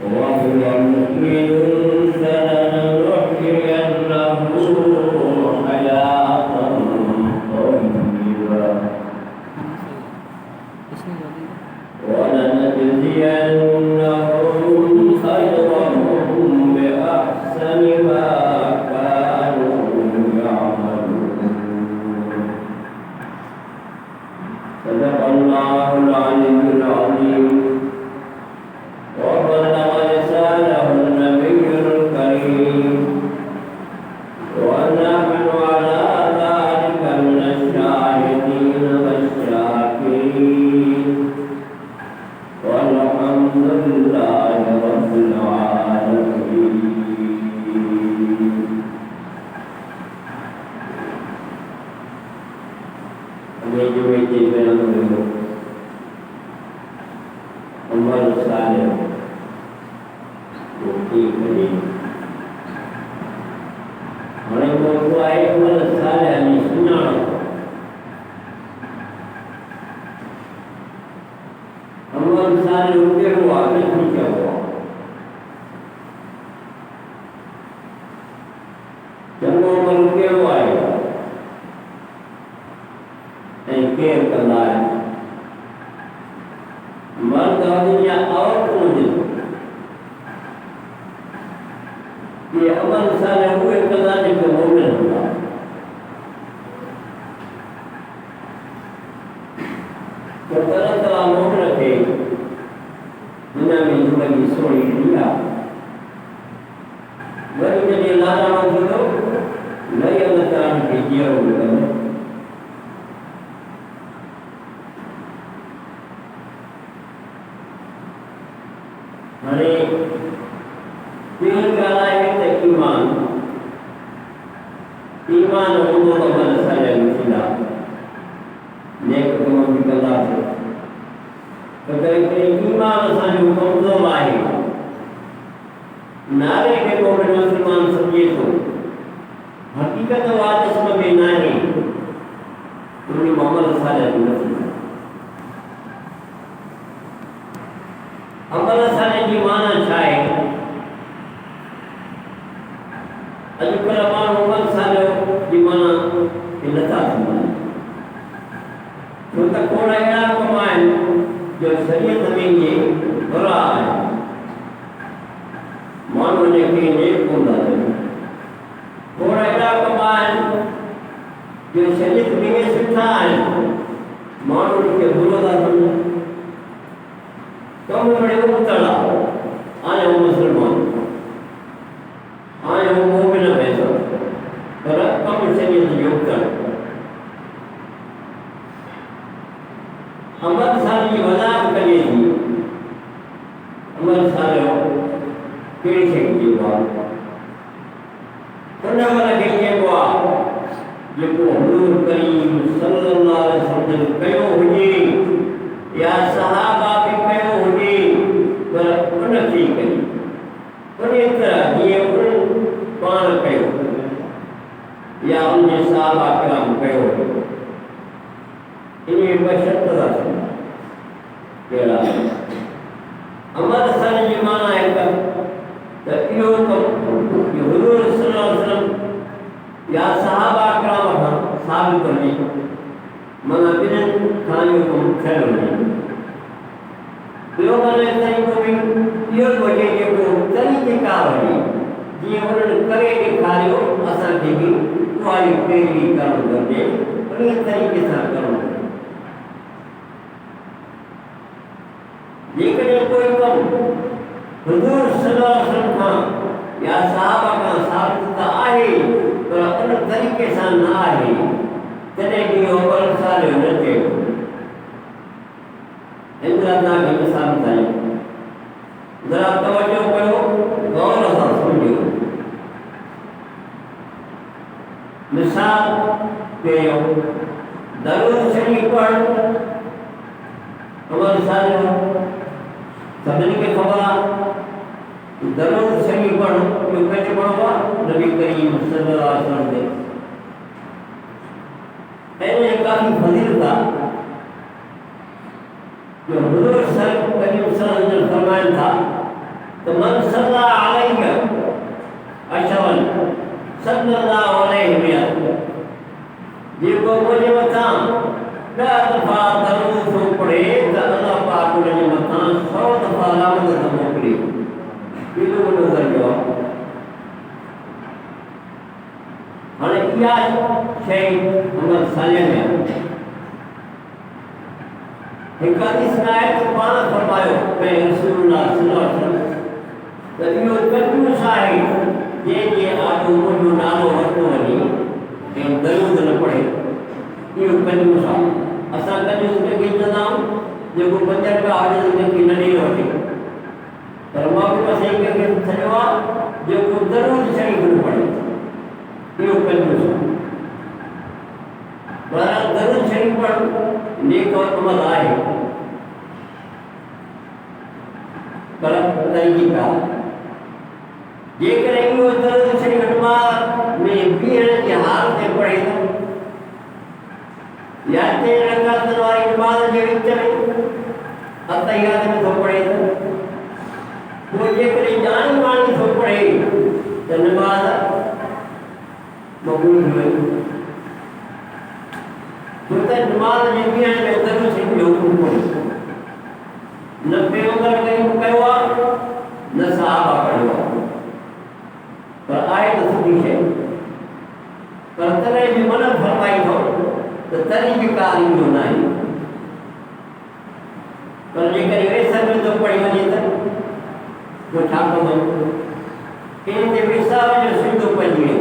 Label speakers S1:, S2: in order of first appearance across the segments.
S1: وهو مؤمن فلنحيينه حياة طيبة ولنجزينهم خيرهم بأحسن ما كانوا يعملون. صدق الله العلي العظيم وبلغ رساله النبي الكريم ونحن على ذلك من الشاهدين والشاكرين والحمد لله رب العالمين. अमल साले मुक्ति करी हमें को आए अमल साले नहीं सुना अमल साले उनके हुआ नहीं क्या हुआ जन्मों में उनके हुआ है नहीं केर करना है मर्द दुनिया और कौन ये अमल साले हुए कदा के मोमिन होगा तो तरह तरह मोमिन थे दुनिया में जिंदगी सोनी दुनिया वही जब ये लाना हो तो नहीं अल्लाह ताला के जिया होगा हमें तीन काला है ईमान ईमान उनको तो बन साले मुसीला नेक कम भी कला से तो कहीं ईमान साले कमजोर आए नारे के को मुसलमान समझे तो हकीकत बात इसमें भी नहीं उन्हें मोहम्मद साले मुसीला अमल साले की माना चाहे अजुकल अमान अमल साले की माना इल्लता सुना तो तक कोड़ा इला कमाएं जो शरीयत में ये बुरा है मानो ने के नेक होता है कोड़ा इला कमाएं जो शरीयत में ये सुना है मानो के बुरा समझ कम बड़े उतरा आए वो मुसलमान आए वो मोमिन है सब पर कम से ये उतर अमर सारी वजह करेगी अमर सारे केड़ी से की बात करने वाला कहिए को ये को हुजूर करीम सल्लल्लाहु अलैहि वसल्लम कयो हुई या सहाबा भी कयो हुई पर उनकी करी उन्हें तरह ये उन पान कयो या उनके सहाबा कराम कयो इन्हें बशर्त रखना केड़ा अमर सन जी माना है तो यो को हुजूर सल्लल्लाहु अलैहि वसल्लम या सहाबा कराम साबित करनी मना बिन खानियों को खेल नहीं लोगों ने सही को भी यो वजह के को तरीके का है ये उन्होंने करे दिखायो असा के भी वाली पेरी करो करते और ये तरीके से करो लेकिन कोई कम हुजूर सल्लल्लाहु अलैहि वसल्लम का या सहाबा का साबित आहे तो उन तरीके से ना आहे तने की ओवर साले नते इंद्रा ना के मिसाल बताए जरा तवज्जो करो गौर से सुनियो मिसाल कयो दरूद शरीफ पढ़ हमारे साले सबने के खबर दरूद शरीफ पढ़ क्यों कैसे पढ़वा नबी करीम सल्लल्लाहु अलैहि वसल्लम ने ऐसे काफी फजीलत जो हुजूर करीम सल्लल्लाहु अलैहि वसल्लम फरमाया था तो पाण 100 दफ़ा लामत त मोकिले केॾो वॾो दर्जो आहे। हाणे इहा शइ अमल सालिया में आहे। हिकु हदीस में आहे त पाण फरमायो ऐं रसूलुल्लाह सल्लल्लाहु अलैहि वसल्लम त इहो कंजूस आहे जंहिंजे आॾो मुंहिंजो नालो वरितो वञे ऐं दरूद न पढ़े, इहो कंजूस आहे। असां कंजूस कंहिंखे चवंदा आहियूं जेको 5 रुपया हुजे त कंहिंखे न ॾेई वठे, पर महबूब साईं कंहिंखे सॼो आहे जेको दरूद शरीफ़ न पढ़े, इहो कंजूस आहे। पर दरूद शरीफ़ पढ़ नेक अमल आहे, पर तरीक़ा जेकॾहिं इहो दरूद शरीफ़ नमाज़ में बीहण जी हालत में पढ़े थो या 3 रकातनि वारी नमाज़ जे विच में अतहियात में थो पढ़े थो, पोइ जेकॾहिं ॼाणी वाणी थो पढ़े त नमाज़ मक़बूल हुई। छो त नमाज़ जे बीहण में दरूद शरीफ़ जो हुकुम कोन्हे, न पैगंबर करीम कयो आहे न सहाबा कयो आहे, पर आहे त सुठी शइ। पर तॾहिं बि मन फरमाई थो त तरीक़ेकार ईंदो न आहे। पर जेकॾहिं वेसर में थो पढ़ी वञे त पोइ छा कंदो? इन ते विसार जो सिधो पइजी वियो,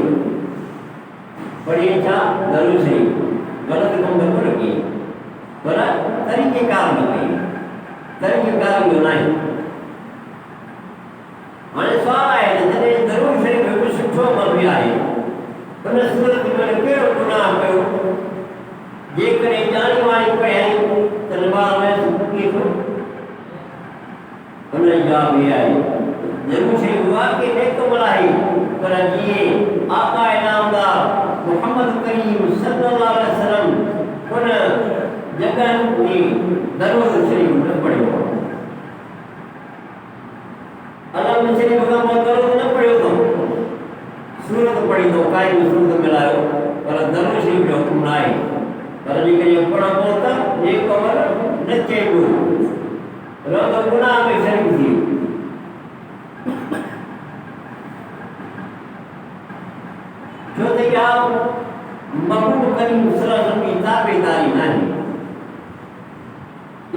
S1: पढ़ी छा दरूद शरीफ़ ग़लति कमु त कोन कई, पर तरीक़ेकार न कई, तरीक़ेकार इहो न आहे। हाणे सुवालु आहे त जॾहिं दरूद शरीफ़ हिकु सुठो अमल बि आहे, उन सूरत में कहिड़ो गुनाह कयो जेकॾहिं ॼाणी वाणी पढ़ियई त नमाज़ में कीअं थो? हुन जी जवाब इहा आहे दरूद शरीफ़ वाक़ई नेक अमल आहे, पर जीअं आका इनामदार मुहम्मद करीम सल्लल्लाहु अलैहि वसल्लम उन जॻहनि में दरूद शरीफ़ न पढ़ियो, अलम शरीफ़ खां पोइ दरूद न पढ़ियो अथऊं, सूरत पढ़ी अथऊं, काई बि सूरत मिलायो, पर दरूद शरीफ़ जो हुकुम न आहे। पर जेकॾहिं पढ़बो त नेक अमल न चइबो, रहंदो गुनाह में शरीक थी। छो त इहा महबूब करीम सल्लल्लाहु अलैहि वसल्लम जी ताबेदारी न आहे,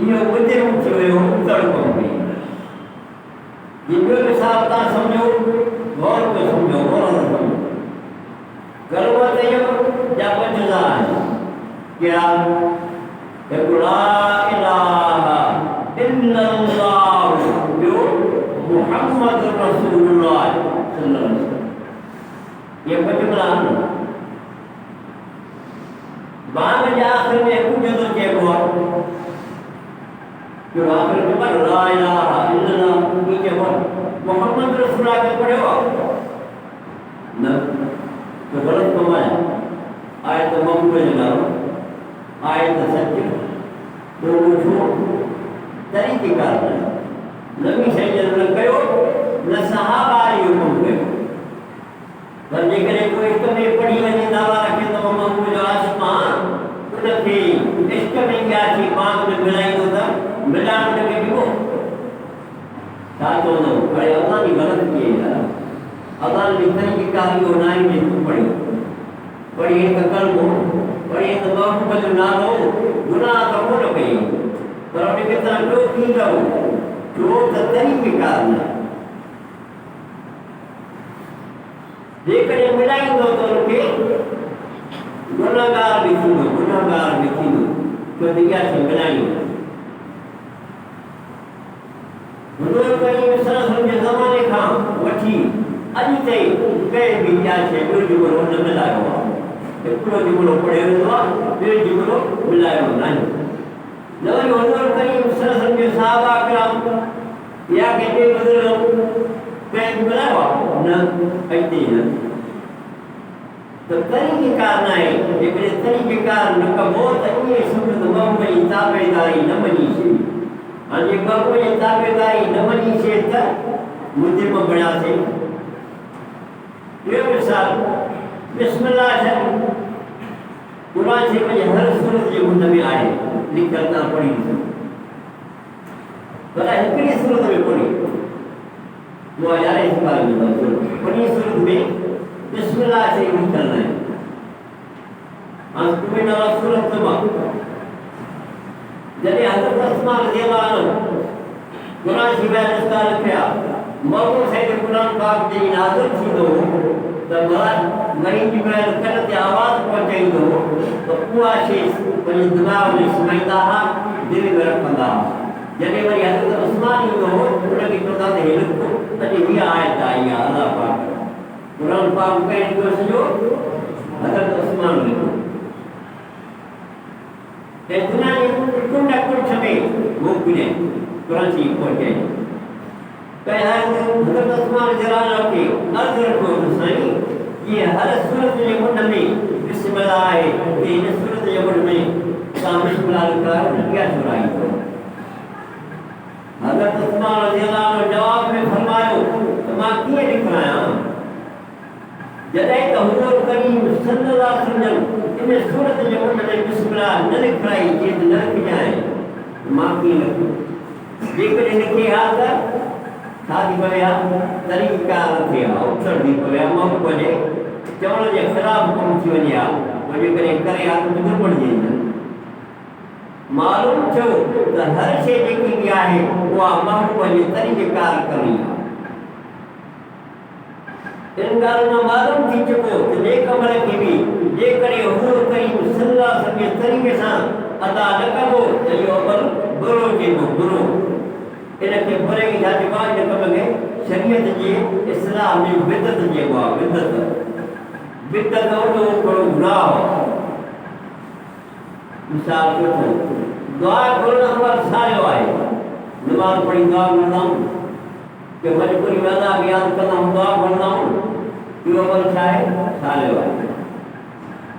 S1: इहो मुजरिम थी वियो उतड़ कम में। ये ॿियो मिसाल तव्हां सम्झो, गौर में सम्झो, गौर सां सम्झो। कलमा तय्यब जा 5 जुज़ा आहिनि, क्या हिकु ला इलाहा इल्लल्लाह, ॿियो मुहम्मद रसूलुल्लाह सल्लल्लाहु अलैहि वसल्लम, ये 5 जुज़ा आहिनि। बांग जे आख़िर में हिकु जुज़ो चइबो आहे, जो आख़िर में ला इलाहा इल्लल्लाह हीअ चइबो आहे, मुहम्मद रसूलुल्लाह खे पढ़ियो आहे न तो ग़लति कमु आहे। आहे त महबूब जो नालो, आहे त सच, तो छो तरीक़ेकार न नबी साईं न कयो, न सहाबा इहो कमु कयो। पर जेकॾहिं कोई इश्क में पढ़ी वञे दावा रखे त महबूब जो आशिक़ आहियां, उनखे इश्क में इहा थी पाक में मिलाईंदो त मिलाइण उनखे ॾिबो छा चवंदो? हाणे असां जी ग़लति थी वई आहे, असां जी तरीक़ेकार इहो न आहे जे तूं पढ़ी पढ़ी त कलमो पढ़ी त महबूब जो नालो, गुनाह त कोन कई, पर उनखे तव्हां ॿियो थींदव छो त तरीक़ेकार न आहे। जेकॾहिं मिलाईंदो त उनखे गुनाहगार बि थींदो, गुनाहगार बि थींदो, छो त इहा शइ मिलाइणी। हुज़ूर करीम सल्लल्लाहु अलैहि वसल्लम जे ज़माने खां वठी अॼु ताईं कंहिं बि इहा शइ ॿियो जुमिलो न मिलायो आहे। हिकिड़ो जुमिलो पढ़ियो वेंदो आहे, ॿियो जुमिलो मिलायो न आहे। न वरी हुज़ूर करीम सल्लल्लाहु अलैहि वसल्लम जे सहाबा किराम या कंहिंजे बुज़ुर्ग कंहिं मिलायो आहे न, अॻिते न। त तरीक़ेकार न आहे। जेकॾहिं तरीक़ेकार न कबो त इहे सम्झो त महबूब जी ताबेदारी न मञी शइ। हाणे जे महबूब जी ताबेदारी न मञी शइ त मुजरिम बणियासीं। ॿियो मिसाल बिस्मिल्लाह शरीफ़ क़ुर शरीफ़ जे हर सूरत जे हुन में आहे, लिखियल तव्हां पढ़ी ॾिसो। भला हिकिड़ी सूरत में कोन्हे वो 11 सिपाही में उन सूरत में बिस्मिल्लाह से ही चलना है तुम्हें नवा सूरत में जॾहिं हज़रत अस्मा रज़ियल्लाहु अन्हा क़ुरान जी बयान इस्तार किया मौक़ो सैद क़ुरान पाक जी नाज़िल थींदो त मरी जी बयान कन ते आवाज़ पहुचाईंदो त उहा शइ पंहिंजे दिमाग़ में सुम्हाईंदा हुआ दिल में रखंदा हुआ जॾहिं वरी हज़रत उस्मान ईंदो हो उनखे चवंदा त हे लिखो अॼु हीअ आयत आई आहे अलाह पाक क़ुरान पाक कहिड़ो पियो सॼो हज़रत उस्मान लिखो ते दुनिया में कुंड कुंड में वो कुने क़ुरान जी पहुंचे तो हज़रत उस्मान जलाल के अर्ज़ रखो साईं ये हर सूरत जे मुंड में बिस्मिल्लाह है कि इन सूरत जे मुंड में सा बिस्मिल्लाह कर क्या सुनाई हज़रत उस्मान जलाल जवाब में फरमायो मां कीअं लिखाया जॾहिं त हुज़ूर करीम सल्लल्लाहु अलैहि वसल्लम इन सूरत जे मुंड में बिस्मिल्लाह न लिखाई जे न लिखाए मां कीअं लिखूं जेकॾहिं लिखे हा त छा थी पवे हा तरीक़ा थिए हा अवसर थी पवे हा मौक़ो वञे चवण जे ख़िलाफ़ कमु थी वञे हा पोइ जेकॾहिं करे हा त बिगड़ पड़िजी वेंदा मालूम थियो त हर शइ जेकी बि आहे उहा महबूब जे तरीक़ेकार करणी आहे इन ॻाल्हि मां मालूम थी चुको त नेक अमल खे बि जेकॾहिं हुज़ूर करीम सल्लल्लाहु अलैहि वसल्लम जे तरीक़े सां अदा न कबो त इहो अमल बुरो चइबो बुरो इनखे बुरे खे छा चइबो आहे इन कम खे शरीयत जे इस्लाम में बिदअत चइबो आहे बिदअत बिदअत उहो हिकिड़ो गुनाह मिसाल के दुआ करण अमल सारियो आहे नमाज़ पढ़ी दुआ कंदा कि मजबूरी में अदा याद कंदा दुआ पढ़ंदा इहो अमल छा आहे सारियो आहे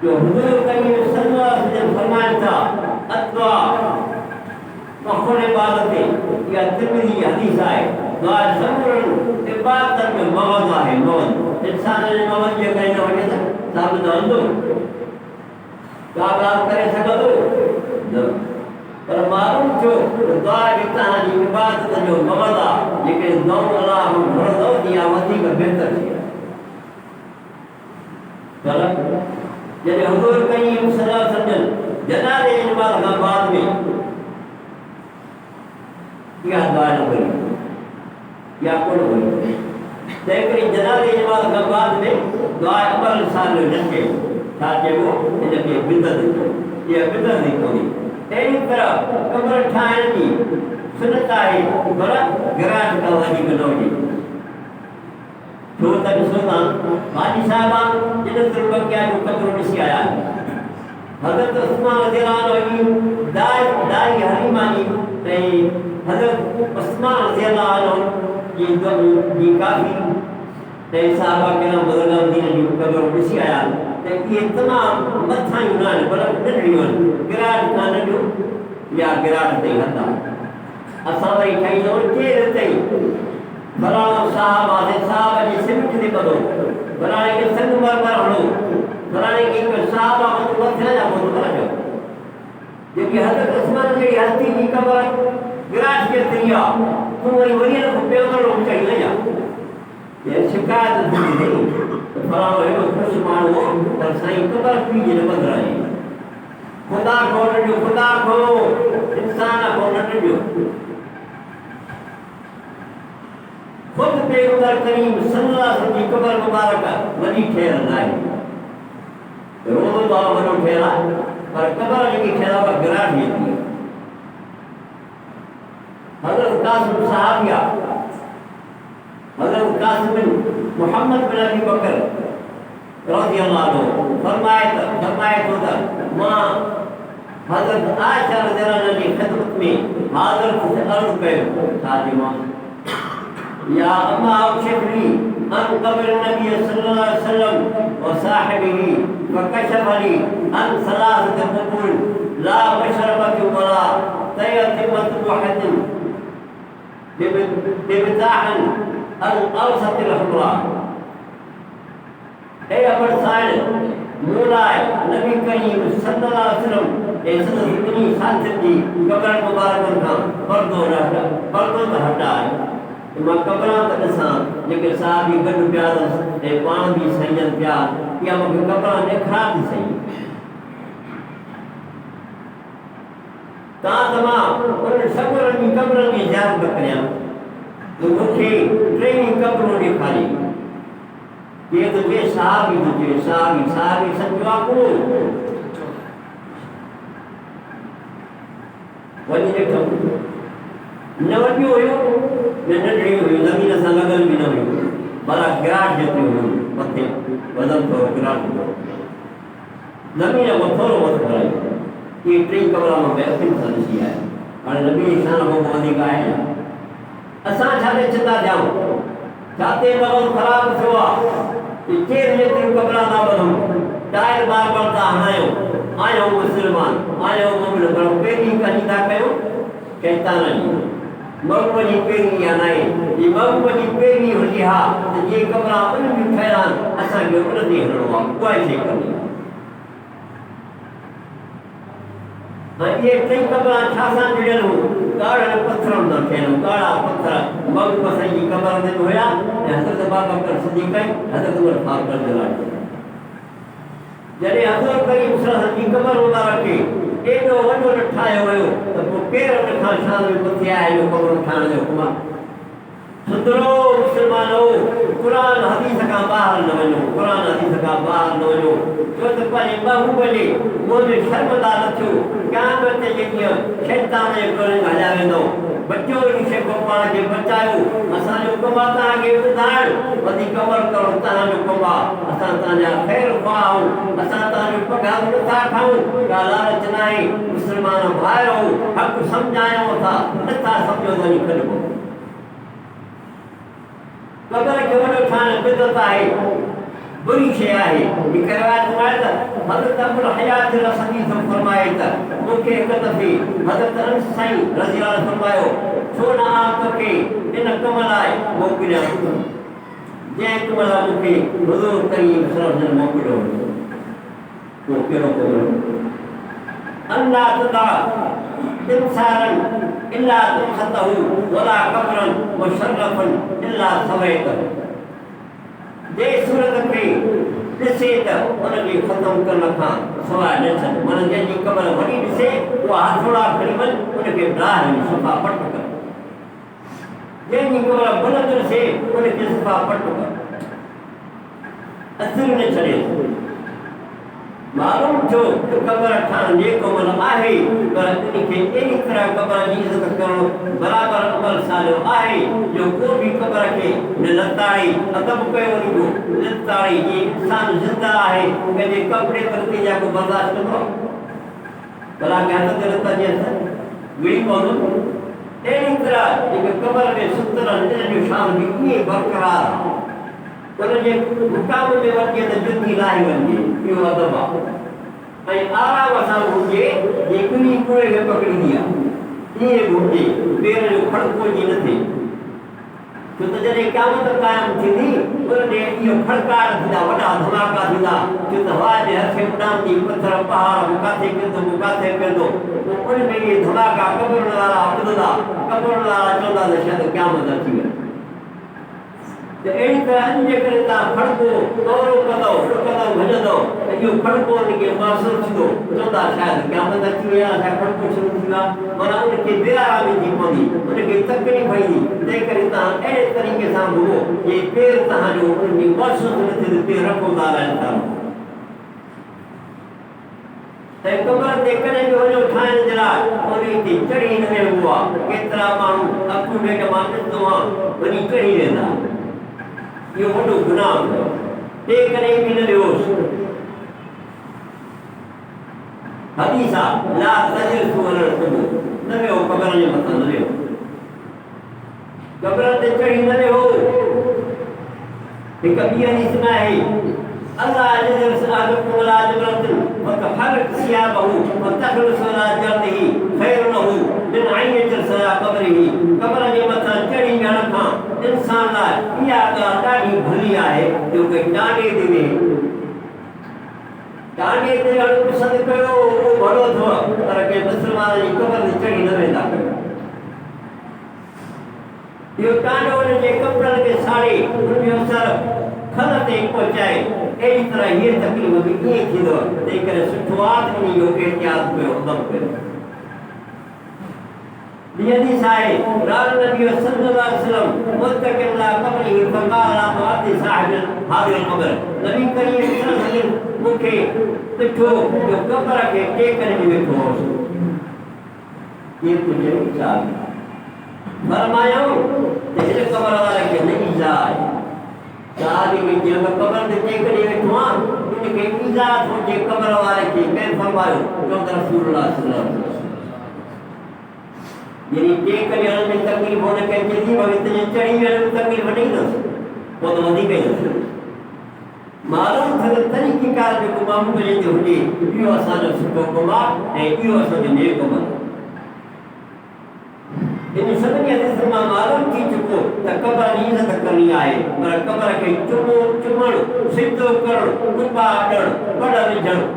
S1: जो हुज़ूर करीम सल्लल्लाहु अलैहि वसल्लम फरमाइनि था अत्वा मखुल इबादत या तिरमिज़ी हदीस आहे दुआ ज़रूर इबादत में मौज आहे मौज इंसान जे मौज जे करे न वञे त साबित हूंदो का ॻाल्हि करे सघंदो न पर मालूम थियो दुआ इंसान जी इबादत जो मौज आहे जेकॾहिं दुआ अलाह घुरंदो त इहा वधीक बहितर थी पर जॾहिं हुज़ूर करीम सल्लल्लाहु अलैहि वसल्लम जनाज़े जी नमाज़ खां बाद में इहा दुआ न पढ़ी या कोन पढ़ी तंहिं करे जनाज़े जी नमाज़ खां बाद में दुआ अमल सारियो न कयो छा चइबो हिनखे बिदअत इहा बिदअत ई कोन्हे अहिड़ी तरह कबर ठाहिण जी सुनत आहे पर गिराट खां वधीक न हुजे छो त ॾिसो था हाजी साहिबा जन्नतुल बक़िया जो कब्र ॾिसी आया हज़रत उस्मान रज़ियल्लाहु अन्हु दाई हलीमा जी ऐं हज़रत उस्मान रज़ियल्लाहु अन्हु जी काफ़ी ऐं साहिबा किराम बुज़ुर्गान दीन जी कब्र ॾिसी आया त इहे तमामु मथां ई न आहिनि पर नंढियूं आहिनि गिराट खां नंढियूं या गिराट ते हंधा असां वरी ठाहींदो केरु अथई फलाणो साहब आहे साहब जी सिमट ते ॿधो फलाणे खे संगमरमर हणो फलाणे खे हिकु साहब आहे त मथियां जा पोइ ख़बर कयो जेकी हज़रत उस्मान जहिड़ी हस्ती जी क़बर गिराट जे तिरी आहे तूं वरी वञी न पियो करणो चई न जा शिकायत थी त फलाणो हेॾो ख़ुशि माण्हू हो पर साईं क़बर पी जे न ॿधराई ख़ुदा खां नंढियो ख़ुदा खां इंसान खां नंढियो खुद पैगंबर करीम सल्लल्लाहु अलैहि वसल्लम की कब्र मुबारक वॾी ठहियल न आहे रोज़ो दुआ वॾो ठहियल आहे पर कब्र जेकी ठहियल आहे उहा गिराट जी थी हज़रत कासिम सहाबिया हज़रत कासिम बिन मोहम्मद बिन अबी बकर रज़ियल्लाहु अन्हु फरमाए थो त मां हज़रत आयशा रज़ियल्लाहु अन्हा जी ख़िदमत में हाज़िर अर्ज़ कयो छा चयो या अम्मा अबशिरी अन क़ब्र नबी सल्लल्लाहु अलैहि वसल्लम व साहिबिही फकशफ ली अन सलासत क़बूल ला मशरबत वला तयतिमत वहद बिबताहन अल औसत अलहुरा ए अमर साइल मूलाए नबी करीम सल्लल्लाहु अलैहि वसल्लम ऐसा इतनी साथ दी कब्र मुबारक का पर्दो तो हटाए मां कब्र तक सा जेके साहब भी गड प्यार ए पान भी सही प्यार या मूंखे कब्र देखा थी सही तां उन सबर की कब्र की ज़ियारत करिया तो मूंखे टेई कब्रों ॾेखारी ये तो जे साहबी सचो आको वही ॾिठो न वॾियो हुयो न नंढड़ी हुयो ज़मीन सां लॻल बि न हुयो भला गिराट जेतिरो हुयो मथे वज़न थोरो गिराट हुयो ज़मीन खां थोरो मथे भरायो ये टे कब्र में अखियुनि सां ॾिसी आया हाणे नबी शान खां वधीक आहे असां छाते चिंता थियूं छाते लॻो ख़राबु थियो आहे केरु जेतिरियूं कब्र था ॿधूं टायर बार बार था हणायूं आहियो मुस्लमान आहियो मोमिन पर पहिरीं कॾहिं था कयूं शैतान जी मग़ब जी पहिरीं या नाहे ये मग़ब जी पहिरीं हुजे हा त जे कब्र उन बि ठहियल आहिनि असांखे उन ते हलणो आहे उहा शइ करणी आहे ये टे कब्र छा सां जुड़ियल हूं ॻाढ़नि पथरनि सां ठहियल ॻाढ़ा पथर मग़ब साईं जी कब्र ते हुया ऐं हज़रत बाबकर सिद्दीक़ हज़रत उमर फारूक रज़ियल्लाहु जॾहिं हज़रत करीम सल्लल्लाहु अलैहि वसल्लम जी कब्र मुबारक खे एॾो वॾो न ठाहियो वियो त पोइ केरु उन खां शान में मथे आहे जो कब्र ठाहिण जो हुकुम आहे सुधरो मुस्लमानो क़ुरान हदीस खां ॿाहिरि न वञो क़ुरान हदीस खां ॿाहिरि न वञो छो त पंहिंजे महबूब जे मुंहं में शर्मदा न थियो क़यामत जे ॾींहुं शैतान जे गोलनि हलिया वेंदो बचो इन शइ खां पाण खे बचायो असांजो कमु आहे तव्हांखे ॿुधाइणु वधीक कवर करो तव्हांजो कमु आहे असां तव्हांजा ख़ैर ख़्वाह आहियूं असां तव्हांजो पघार नथा खाऊं का लालच न आहे मुस्लमान भाइर हो हक़ सम्झायूं था नथा सम्झो त वञी खॾिबो कब्र खे वॾो ठाहिण बिदअत आहे बुरी शइ आहे हिकु रिवायत में आहे त हज़रत अबुल हयात रसदी फरमाए त मूंखे हिकु दफ़े हज़रत अनस साईं रज़ियल्लाहु अन्हु फरमायो छो न आं तोखे इन कम लाइ मोकिलियां जंहिं कम लाइ मूंखे हुज़ूर करीम सल्लल्लाहु अलैहि वसल्लम मोकिलियो पोइ कहिड़ो कमु अल्लाह तदा इंसानन इल्ला तुखतहु वला कब्रन मुशर्रफन इल्ला सवैतहु जे सूरत खे ॾिसे त उनखे ख़तमु करण खां सवाइ न छॾ माना जंहिंजी कब्र वॾी ॾिसे उहा हथोड़ा खणी वञ उनखे ॿाहिरि वञी सफ़ा पट कर जंहिंजी कब्र बुलंद ॾिसे उनखे सफ़ा पट कर असुर न छॾे मालूम थियो त कब्र ठाहिण जेको मन आहे पर इनखे अहिड़ी तरह कब्र जी इज़त करणु बराबरि अमल सालियो आहे जो को बि कब्र खे न लताड़ी अदब कयो वञिबो लताड़ी जी इंसान ज़िंदा आहे पंहिंजे कपिड़े प्रति जा को बर्दाश्त कंदो भला के हथ ते लता जी विड़ी पवंदो अहिड़ी तरह जेके कब्र में सुतल आहिनि इन जो शान बि ईअं बरक़रार उनजे मुक़ाम में वञे त जुती लाही वञे इहो अदब आहे ऐं आराम सां घुरिजे जे ॿिनी कूड़े खे पकड़ींदी आहे ईअं घुरिजे पेर जो खड़को जी न थिए छो त जॾहिं क़यामत क़ाइमु थींदी उन ॾींहुं इहो खड़कार थींदा वॾा धमाका थींदा छो त हवा जे हथे उॾामंदी पथर पहाड़ किथे किरंदो पोइ उन में इहे धमाका कब्र वारा ॿुधंदा कब्र वारा चवंदा त शायदि क़यामत अची वई त अहिड़ी तरह अॼु जे करे तव्हां खड़को दौरो कंदो डुकंदो भॼंदो त इहो खड़को उनखे महसूसु थींदो चवंदा शायदि क़यामत अची वई आहे असां खड़को शुरू थी वियो आहे माना उनखे बेआरामी थी पवंदी उनखे तकलीफ़ ईंदी तंहिं करे तव्हां अहिड़े तरीक़े सां घुमो जे पेर तव्हांजो उनखे महसूसु न थिए त पेर रखो था रहनि था ऐं कब्र ते कॾहिं बि वञो ठाहिण जे लाइ उन ते चढ़ी न वेंदो आहे केतिरा माण्हू अखियूं ॾेढ मां ॾिसंदो आहियां वञी चढ़ी वेंदा इहो वॾो गुनाह हूंदो टे कॾहिं बि न ॾियोसि हदीस आहे ला तजलिसू अलल क़ुबूर न वियो कब्र जे मथां न वियो कब्र ते चढ़ी न वियो हिकु ॿी हदीस में आहे अल्लाह यजलिस अहदुकुम अला जबरतिन फतहरक सियाबहु फतखलस अला जर्दिही खैर लहू मिन अन यजलिस अला क़ब्रिही कब्र जे मथां चढ़ी वेहण खां इंसान लाइ इहा ॻाल्हि ॾाढी भली आहे जो कोई टांगे ते वेहे तांगे ते अणु पसंद कयो वो भलो थो पर के मुसलमान जी कबर ते चढ़ी न वेंदा कयो यो कांडो जे कपड़न के साड़ी उन असर खल ते पहुंचाए एही तरह ये तकलीफ भी ये थींदो ते करे सुठो आदमी जो के त्याग कयो अदब कयो बियदी साए राल नबी सल्लल्लाहु अलैहि वसल्लम मुत्तकिन ला कब्री फकाला वाति साहिब हादिल कब्र नबी करीम सल्लल्लाहु अलैहि वसल्लम मुखे ॾिठो जो कब्र खे टेकन में वेठो हो ये तुझे चाह फरमायो ते हिन कब्र वाले खे नहीं जाए चाहे में जे कब्र ते टेकन वेठो आ इनके इजाज़त हो जे कब्र वाले खे के फरमायो जो रसूलुल्लाह सल्लल्लाहु अलैहि वसल्लम यानी टेक करे में तकलीफ होने के जल्दी भविष्य चढ़ी में तकलीफ नहीं ना वो तो मधी कहीं मालूम था तरीके कार जो मामू में जो हुई यो असा जो सुको कोमा ए यो असा जो ने कोमा इन सब के अंदर मालूम की चुको तकबर नहीं न करनी आए पर कबर के चुमण सिद्धो कर कुपा अडण बड़ा विजण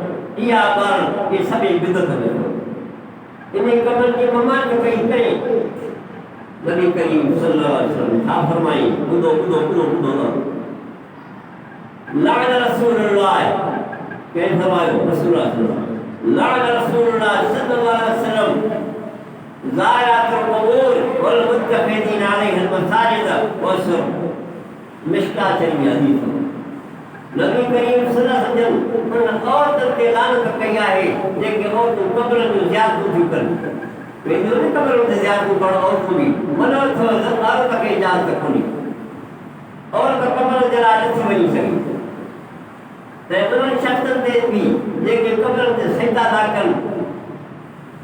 S1: या बार ये सभी बिदत में इन्हें कमल की ममान जो कहीं करें नबी करीम सल्लल्लाहु अलैहि वसल्लम था फरमाई बुदो बुदो बुदो बुदो लान रसूलुल्लाह के फरमायो रसूलुल्लाह लान रसूलुल्लाह सल्लल्लाहु अलैहि वसल्लम ज़ायरातुल कबूर वल मुत्तखिदीन अलैहि मसाजिद वसर मिश्का चली हदीस नबी करीम सल्लल्लाहु अलैहि वसल्लम उन औरत के लानत कया है जेके औरत कब्र में ज़ियारत थी कर वे जो कब्र में ज़ियारत कर और भी मनो तो औरत के इजाजत कोनी और कब्र जरा थी वही सही ते उन शख्स ते भी जेके कब्र में सजदा था कर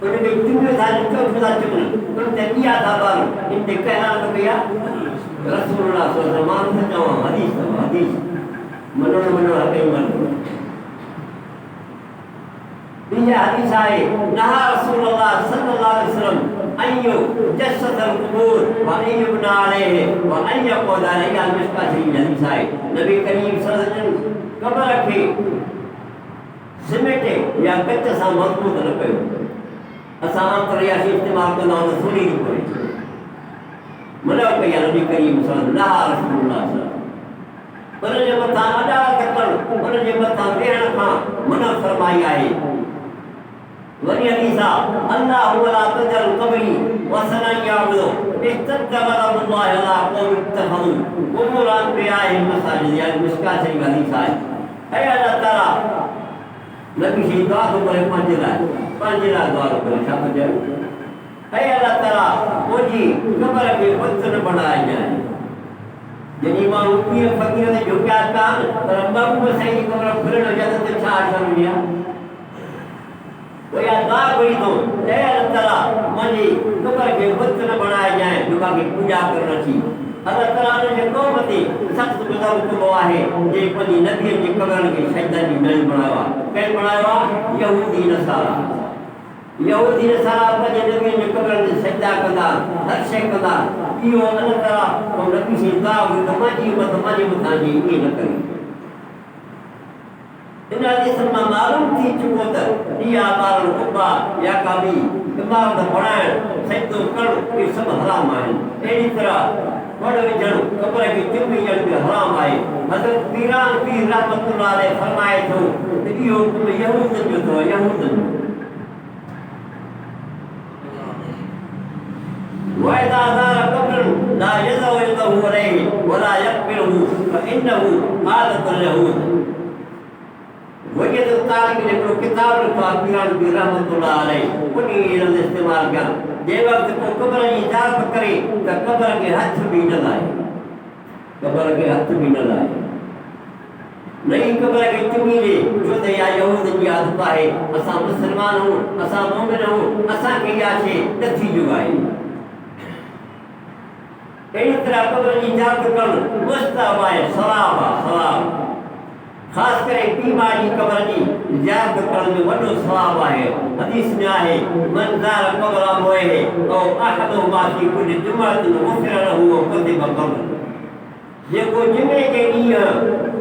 S1: उनके चुने था जो खुदा चुने उन ते किया था बार इन ते कहना तो किया रसूलुल्लाह सल्लल्लाहु अलैहि वसल्लम हदीस मनो हक़ मनो बिया हदीस आए नहा रसूलुल्लाह सल्लल्लाहु अलैहि वसल्लम अय्यो जस्सतल कुबूर व अय्युबना अलैहि व अय्यक़ुद अलैहि मिस्का शरीफ हदीस आए नबी करीम सल्लल्लाहु अलैहि वसल्लम कब्र के सिमेटे या कच्च सा मजबूत न कयो असा अंतरयाशी इस्तेमाल कंदा न सुनी पड़े मनो कया नबी करीम सल्लल्लाहु अलैहि वसल्लम उन जे मथा अदा कर उन जे मथा वेहण खां मना फरमाई आहे वरी हदीसा अल्लाह वला तजल कबरी वसना याबुदो इस्तगफर अल्लाह अला कौम इत्तखदु कुबुरान बिआहि मसाजिद या मिस्का शरीफ हदीस है अल्लाह ताला नबी जी दुआ तो करे पंजला दुआ करे छा बजे है अल्लाह ताला मुजी कब्र के वतन बनाए जाए जनी मां ऊपी फकीर ने झुका कान पर बाबू में सही कब्र खुलण जात तो छा आशा मिलिया वो या दुआ कोई तो ए अल्लाह ताला मुजी कब्र के वतन बनाए जाए दुआ की पूजा करना थी अल्लाह ताला ने कौमती सख्त गुज़ार को आहे जे पनी नबी जी कब्र के सजदा दी नहीं बनावा के बनावा यहूदी नसारा पंहिंजे नबी जे कब्र ते सजदा कंदा हर शइ कंदा इहो अल्लाह ताला को नबी से दुआ हुई त माजी मथां जी ईअं न करे इन हदीस में मालूम थी चुको त इहा ॿारनि कुबा या का बि इमारत बणाइण सजदो करणु इहे सभु हराम आहिनि अहिड़ी तरह वड़ विझणु कब्र खे चुमी ॾियणु बि हराम आहे हज़रत पीरान पीर रहमतुल्लाह अलैहि फरमाए थो त इहो हुकुम यहूदनि जो अथव यहूदनि وإذا زار قبر لا يضع يده عليه ولا يقبله فإنه عادة اليهود वजद तारीख ने को किताब लिखा पीरान पीर रहमतुल्लाह अलैहि उन्हीं इल्म इस्तेमाल किया जे वक्त को कब्र की इजाजत करे तो कब्र के हाथ भी न लाए कब्र के हाथ भी न लाए नहीं कब्र के चुमी ले जो ते या यहूद की आदत है असा मुसलमान हो असा मोमिन हो असा के या छे नथी जुगाई कई तरह कब्र की इजाजत कर मुस्तफा सलाम खास करे बीमारी कब्र की इजाजत करण में वडो सवाब है हदीस में है मन ज़ार कब्र मोए औ अहदु मा फी कुल जुमअत गुफिर लहु व कतिब कब्र जेको जुमे जे ॾींहुं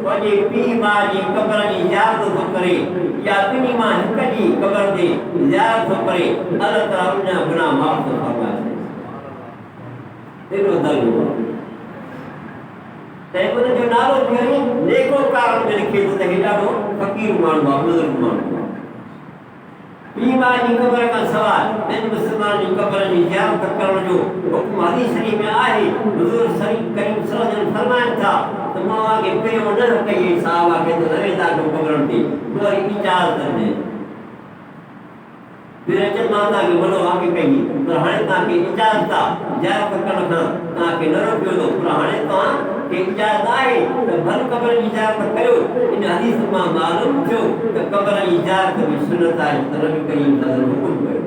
S1: पंहिंजे पीउ माउ जी क़बर जी ज़ियारत थो करे या ॿिन्ही मां हिक जी क़बर ते ज़ियारत थो करे अलाह ताला उनजा गुनाह माफ़ थो फरमाए। एॾो दर्जो तंहिं उनजो नालो खणी नेकोकार में लिखे थो त हे ॾाढो फ़क़ीर माण्हू आहे, बुज़ुर्ग माण्हू आहे। पीउ माउ जी क़बर खां सवाइ ॿियनि मुस्लमान जी क़बर जी ज़ियारत करण जो हुकुम हदीस शरीफ़ में आहे। हुज़ूर करीम सल्लल्लाहु अलैहि वसल्लम फरमाइनि था त मां अॻे पहिरियों न कई साहबा खे त न वेंदा कयो क़बरुनि ते, वरी इजाज़त ॾिने फिर अचनि मां तव्हांखे वॾो आगे कई पर हाणे तव्हांखे इजाज़त आहे ज़ियारत करण खां तव्हांखे न रोकियो थो, पर हाणे तव्हांखे इजाज़त आहे त भल क़बर जी ज़ियारत कयो। इन हदीस मां मालूम थियो त क़बर जी ज़ियारत बि सुन्नत आहे त नबी करीम सल्लल्लाहु हुकुम कयो।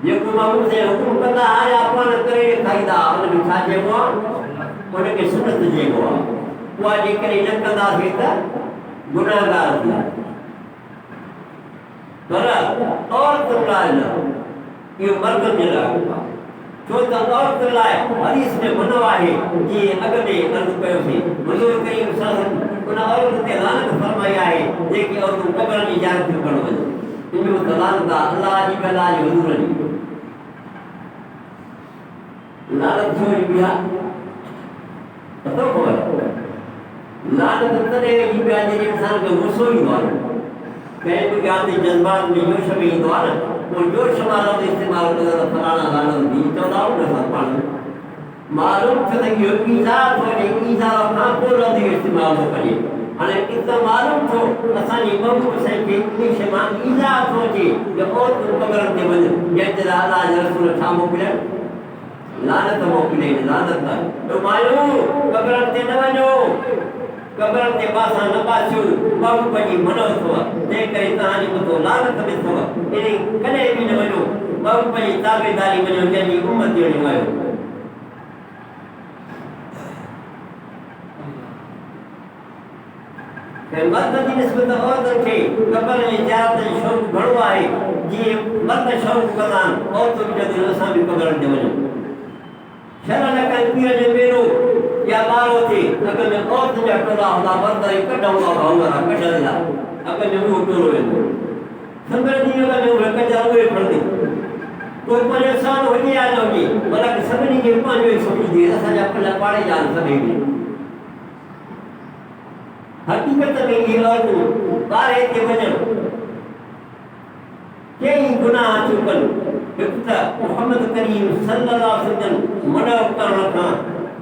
S1: जेको माण्हू से हुकुम कंदा आया पाण करे ॾेखारींदा हुनखे छा चइबो आहे? उनखे सुन्नत चइबो आहे। उहा जेकॾहिं न कंदासीं त गुनाहगार थींदा। पर औरतुनि लाइ न, इहो मर्दनि जे लाइ छो त औरतुनि लाइ हदीस में मनो आहे जीअं अॻ में अर्ज़ु कयोसीं हुज़ूर करीम सल्लल्लाहु अलैहि वसल्लम उन औरत ते लानत फरमाई आहे जेकी औरतूं क़बर जी ज़ियारत थियूं करणु वञनि। इहो त लानत आहे अलाह जी अलाह जे हुज़ूर जी लानत छो ईंदी आहे पतो कोन्हे। लानत तॾहिं ईंदी आहे जॾहिं इंसान खे गुस्सो ईंदो आहे, कंहिं बि ॻाल्हि ते जज़्बात में जोश में ईंदो आहे न, पोइ जोश वारो इस्तेमालु कंदा त फलाणा लानत थी चवंदा आहियूं न असां पाण मालूम थियो त इहो ईज़ा थो ॾे, ईज़ा खां पोइ लफ़्ज़ इस्तेमालु थो कजे। हाणे त मालूम थियो असांजी महबूब साईं खे इन शइ मां ईज़ा थो अचे त औरतूं क़बरनि ते वञनि, जंहिं ते अलाह जे रसूल छा मोकिलियनि? लानत मोकिलियनि, लानत। त मायूं क़बरनि ते न वञो, क़बर ते बासां न बासियो, महबूब जी मनो अथव, तंहिं करे तव्हांजे मथां लानत बि अथव। इन कॾहिं बि न वञो, महबूब जी ताबेदारी वञो, जंहिंजी उम्मत ॾियणी आहियो। मर्द जी निस्बत औरतुनि खे क़बर जी ज़ियारत जो शौक़ु घणो आहे। जीअं मर्द शौक़ु कंदा आहिनि औरतूं बि चवंदियूं असां बि क़बरनि ते वञूं। शरण का पीर जो मेरो या बारो थे अगर में औरत जा टोला हूंदा मर्द ई कढूंगा भाउरा कढंदा अगर में उहो टोलो वेंदो संबर दी अगर में उहे कढा उहे खणंदी कोई परेशान हुजे या न हुजे भला सभिनी खे पंहिंजो ई सोचींदी असांजा पल पाड़े जा सभई हक़ीक़त में इहे औरतूं ॿाहिरि ते वञनि कई गुनाह चुकनि। हिकु त मुहम्मद करीम सल्लल्लाहु अलैहि वसल्लम मनो करण खां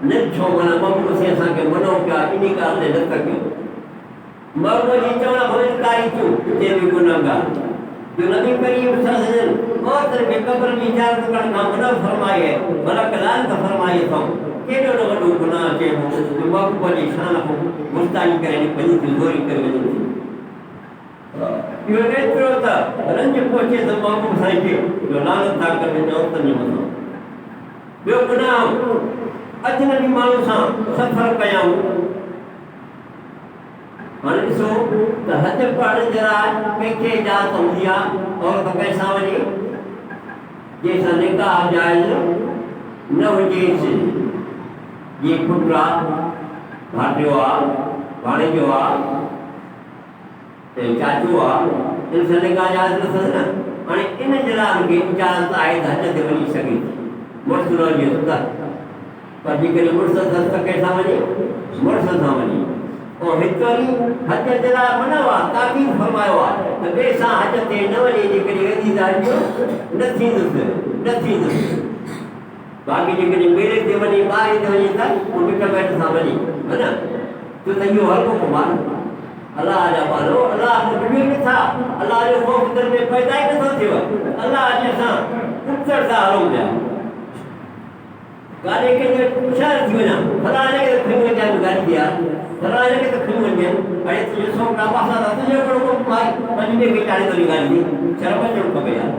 S1: न छो माना महबूब से असांखे मनो कया इन ॻाल्हि ते न कयो। महबूब जी चवण खां इनकारी थियो ते बि गुनाहगार जो नबी करीम सल्लल्लाहु अलैहि वसल्लम औरतुनि खे क़बर जी ज़ियारत करण खां मनो फरमाई आहे भला लानत फरमाई अथऊं। केॾो न वॾो गुनाह चइबो जो महबूब जी शान खां मुस्ताई करे पंहिंजी तिजोरी करे वञनि थी। इहो एतिरो त रंज पहुचे त महबूब साईं खे जो लानत था करे औरतुनि जे मथां। ॿियो गुनाह अजनबी माण्हू सां सफ़र कयूं। हाणे ॾिसो त हज पढ़ण जे लाइ कंहिंखे इजाज़त हूंदी आहे औरत कंहिंसां वञे जंहिंसां निकाह जाइज़ न हुजेसि। जीअं पुटु आहे भाटियो आहे भाणेजो आहे चाचू आहे इन सां निकाह जाइज़ न अथसि न। हाणे इन जे लाइ मूंखे इजाज़त आहे त हज ते वञी सघे थी मुड़ुस न हुजे त पर जेकॾहिं मुड़ुस अथसि त कंहिंसां वञे मुड़ुस सां वञे। ऐं हिकु वरी हज जे लाइ मनो आहे ताक़ीद फरमायो आहे त ॿिए सां हज ते न वञे जेकॾहिं वेंदी त हज न थींदुसि न थींदुसि। बाक़ी जेकॾहिं मेले ते वञे ॿाहिरि ते वञे त पोइ मिट माइट सां वञे है न छो त इहो हल्को कमु आहे। अलाह जा मानो अलाह ॿुधो नथा अलाह जो ख़ौफ़ दिलि में पैदा ई नथो थिएव। अलाह जे असां पुछड़ सां हलूं पिया गाॾी कंहिंजे होशियारु थी वञा फलाणे खे त खणी वञा गाॾी ते आहे फलाणे खे त खणी वञे हाणे तुंहिंजो सौ पासा था तुंहिंजो कहिड़ो कमु आहे पंहिंजे ॿिए खे चाढ़े थो गाॾी ते शर्म अचणु खपे यार।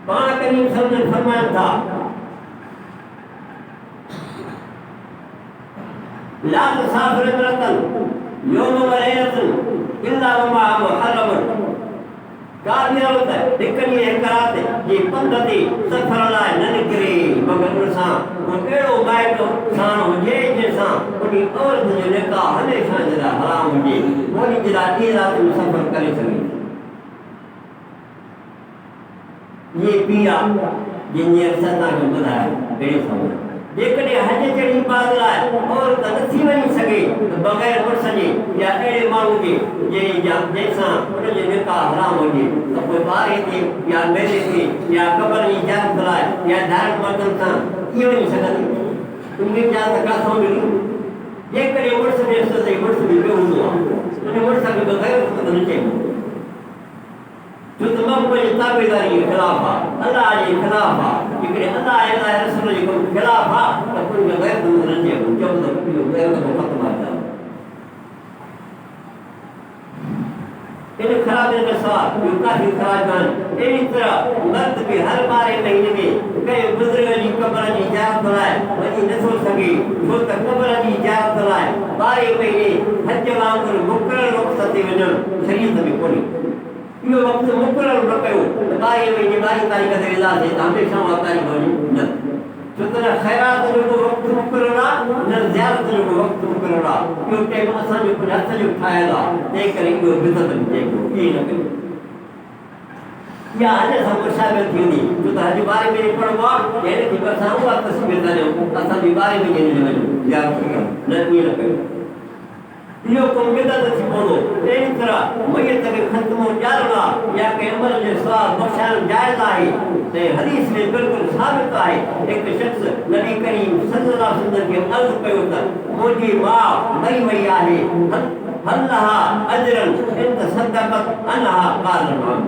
S1: पाण करीम सल्लल्लाहु फरमाइनि था ला तुसाफिर इम्रअतन यौम व लैलतन इल्ला वमा मुहर्रमन। का बि औरत हिकु ॾींहुं हिकु राति जे पंध ते सफ़र लाइ न निकिरे मगर उनसां को अहिड़ो माइट साण हुजे जंहिंसां उन औरत जो निकाह हमेशह जे लाइ हराम हुजे, उन जे लाइ ॾींहुं राति में सफ़र करे सघे। ये पीउ आहे जंहिंजी असां तव्हांखे ॿुधायो अहिड़े समूह जेकॾहिं हज चढ़ी पाद लाइ औरत नथी वञी सघे त बग़ैर मुड़ुस जे या अहिड़े माण्हू जे जंहिंसां उनजो निकाह हराम हुजे त पोइ ॿारहे ते या मेले ते या क़बर जी इजाज़त लाइ या धार्मिक मर्दनि सां कीअं वञी सघंदी? उनजी इजाज़त किथां मिली? जेकॾहिं मुड़ुस में त मुड़ुस बि ॿियो हूंदो आहे, उन मुड़ुस खे बग़ैर न चइबो, छो त मक़बूल जी ताबेदारी जे ख़िलाफ़ आहे, अलाह जे ख़िलाफ़ आहे। जेकॾहिं अलाह ऐं अलाह रसूल जे ख़िलाफ़ आहे त पोइ गैर न चइबो, चओ त गैर ख़तमु आहे। इन ख़राबी में सवाल ॿियो काफ़ी ख़राब आहिनि। अहिड़ी तरह मर्द बि हर 12 महीने में कंहिं बुज़ुर्ग जी क़बर जी इजाज़त लाइ वञी नथो सघे, छो त क़बर जी इजाज़त लाइ 12 महीने हज वांगुरु मुक़ररु वक़्त ते वञणु शरीयत में कोन्हे। इहो वक़्तु मुक़ररु न कयो त 12 महीने 12 तारीख़ ते वेंदासीं त हमेशह उहा तारीख़ वञूं न, छो त न ख़ैरात जो को वक़्तु मुक़ररु आहे न ज़ियारत जो को वक़्तु मुक़ररु आहे। इहो टाइम असांजो कुझु हथ जो ठाहियलु आहे, तंहिं करे इहो बिदअत में चइबो, ईअं न कयो। इहा हज सां मुशाबिह थींदी, छो त हज 12 महीने पढ़िबो आहे, हिन खे असां उहा तस्वीर था ॾियूं असां बि 12 महीने में वञूं ज़ियारत कयूं, न ईअं न कयो। इहो को बिदअत थी पवंदो। अहिड़ी तरह मैयत खे ख़तमो ॼाणणु आहे या कंहिं अमल जो सवाबु बख़्शाइणु जाइज़ आहे। ऐं हदीस में बिल्कुलु साबित आहे, हिकु शख़्स नबी करीम सल्लल्लाहु अलैहि वसल्लम खे अर्ज़ु कयो त मुंहिंजी माउ मरी वई आहे, हल लहा अजरन इन तसद्दक़त अनहा क़ाल नाम।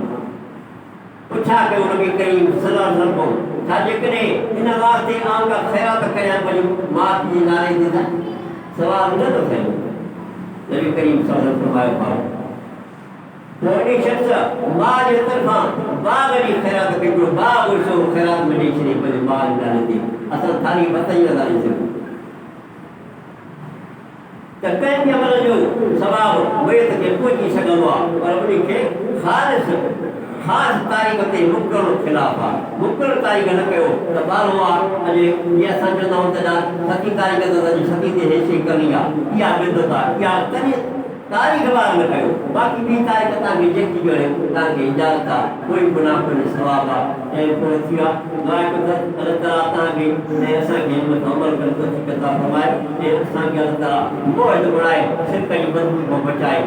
S1: पुछा कयो नबी करीम सल्लल्लाहु अलैहि वसल्लम, छा जेकॾहिं हिन वास्ते आउं का ख़ैरात कयां वञूं माउ जे नाले ते त सवाबु न थो थिए? नबी करीम सल्लल्लाहु अलैहि वसल्लम फरमायो पोइ शख़्स माउ जे तरफ़ां बाग़ जी ख़ैरात कयो, बाग़ सो ख़ैरात में ॾेई छॾे पंहिंजे माउ जे नाले ते, असां थाली भत ई नथा ॾेई सघूं। त कंहिं बि अमल जो सवाबु मैयत खे पहुची सघंदो आहे, पर उनखे ख़ासि तारीख़ ते मुक़ररु ख़िलाफ़ आहे। मुक़ररु तारीख़ न कयो त ॿारहों आहे, अॼु जीअं असां चवंदा आहियूं त 7 तारीख़ ते अॼु 7 ते हेशी करणी आहे, इहा बिदअत आहे। इहा कॾहिं तारीख़ वार न कयो, बाक़ी ॿी तारीख़ तव्हांखे जेकी ॼणे तव्हांखे इजाज़त आहे, कोई गुनाह कोन्हे, सवाबु आहे। ऐं पोइ थी वियो आहे अलाह ताला तव्हांखे ऐं असांखे हिन मथां अमल करे तौफ़ीक़ अता फ़रमाए ऐं असांखे अलाह ताला मौज बणाए, सिक जी बदबू खां बचाए।